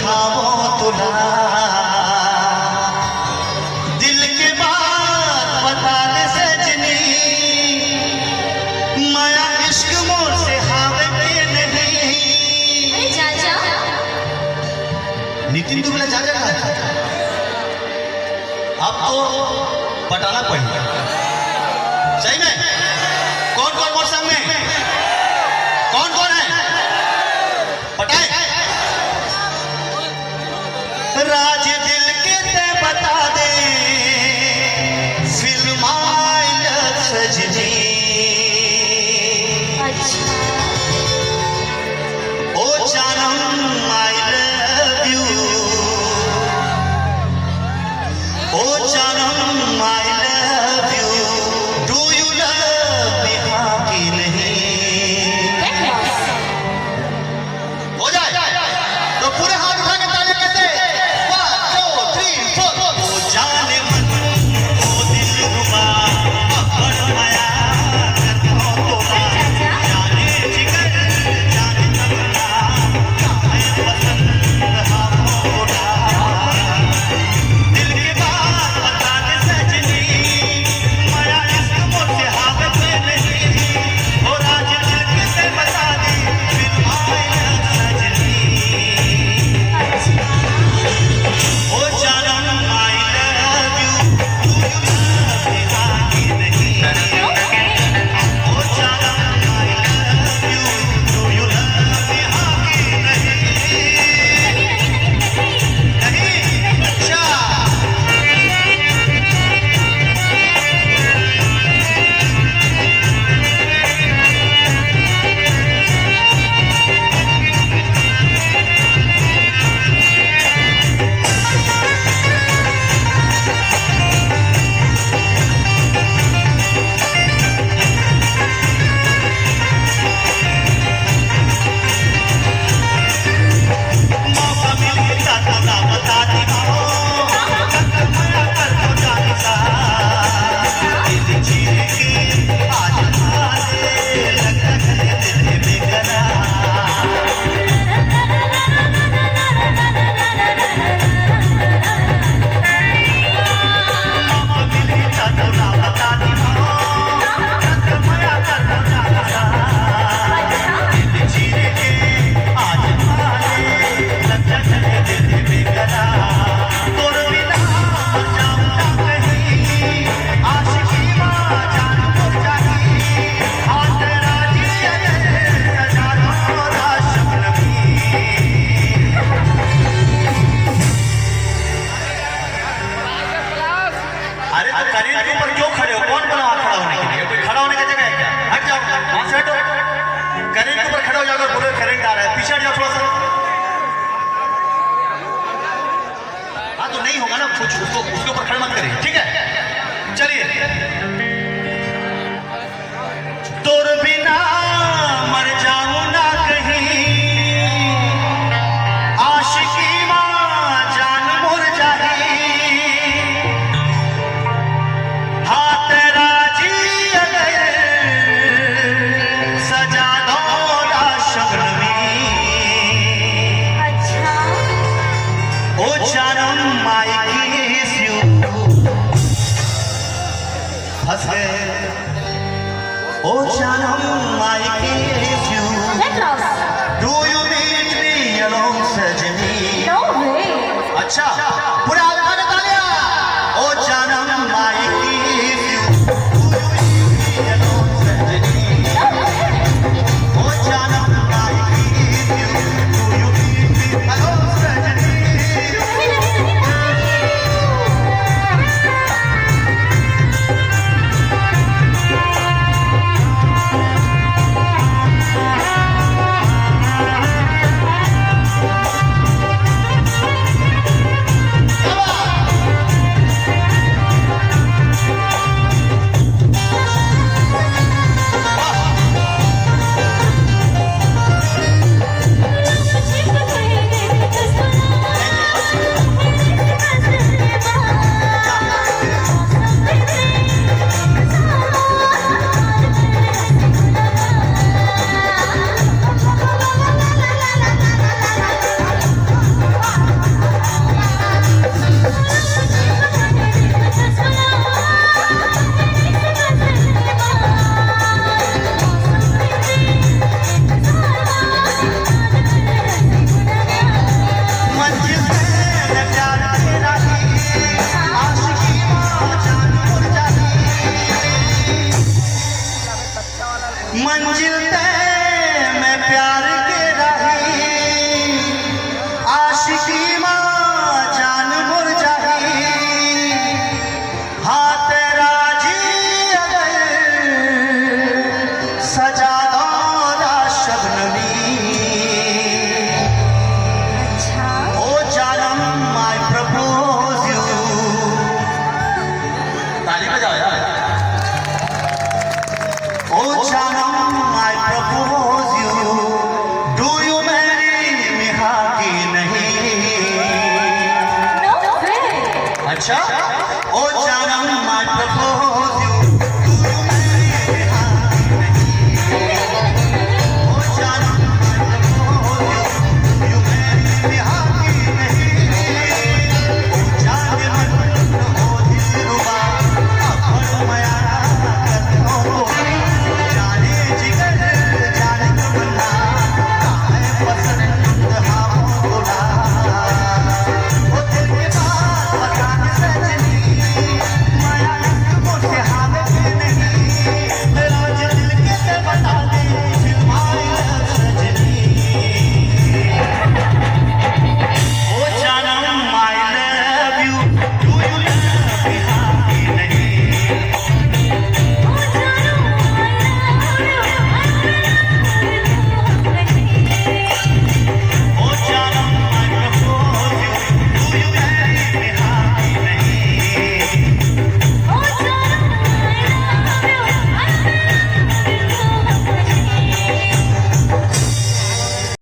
हाँ वो तुला दिल के बात बता दे सजनी माया इश्क मोर से हावे के नहीं। अरे चाचा नितिन दुबला चाचा का अब तो पटाना पड़ेगा सही में। कौन कौन मोर संग में कौन कौन है पटाए राज दिल के ते बता दे फिल्म आई लव सजनी। अच्छा ओ जानम आई लव यू ओ जानम I love you do you love me हाँ कि नहीं। हो जाए तो पूरे हाथ उठा के ताली कैसे 1 2 3 4 ओ जाने मन ओ दिल रुबा अकड़ माया करते हो तो जाने जिगर जाने तमन्ना है पसंद हाँ मोड़ा दिल की बात बता दे सजनी माया इश्क मोर से हावे पे नहीं। ओ राज दिल के ते बता दे फिल्म आई लव सजनी। ओ जानम I love you do you love me हाँ कि नहीं। ओ जानम I love you do you love me हाँ कि नहीं। नहीं अच्छा मौका मिल गया तो ना बता दी हो माया कर दो जाने सा दिल चीर के आज हारे लगता है दिल बेकरार। मौका मिल गया तो ना बता दी हो माया कर दो जाने सा दिल चीर के आज हारे लगता है दिल बेकरार। तोर बिना मर जाऊंगा कहीं आशिकी माँ जान को चाहिए हाँ तेरा जिया सजा दो शबनमी। अरे तो करेंट के ऊपर क्यों खड़े हो कौन बना खड़ा होने के लिए कोई खड़ा होने का जगह है क्या हट जाओ वहां से हटो करेंट के ऊपर खड़े हो जाओ अगर बोलो करेंट आ रहा है पीछे हट जाओ थोड़ा सा। हाँ तो नहीं होगा ना कुछ उसके ऊपर खड़े मत करिए ठीक है चलिए। तोर बिना मर जाऊं ना कहीं आशिकी माँ जान मोर जाही हाँ तेरा जी अगर सजा दो शबनमी। अच्छा ओ जानम माई किस यू फंस गए ओ जानम माई किस you Get lost. Do you need me along सजनी। No way. अच्छा पूरा हाथ उठा के तालियां। ओ जानम माई किस you do you need me along सजनी। ओ जानम माई किस you do you need me along सजनी। अच्छा ओ जानम माटको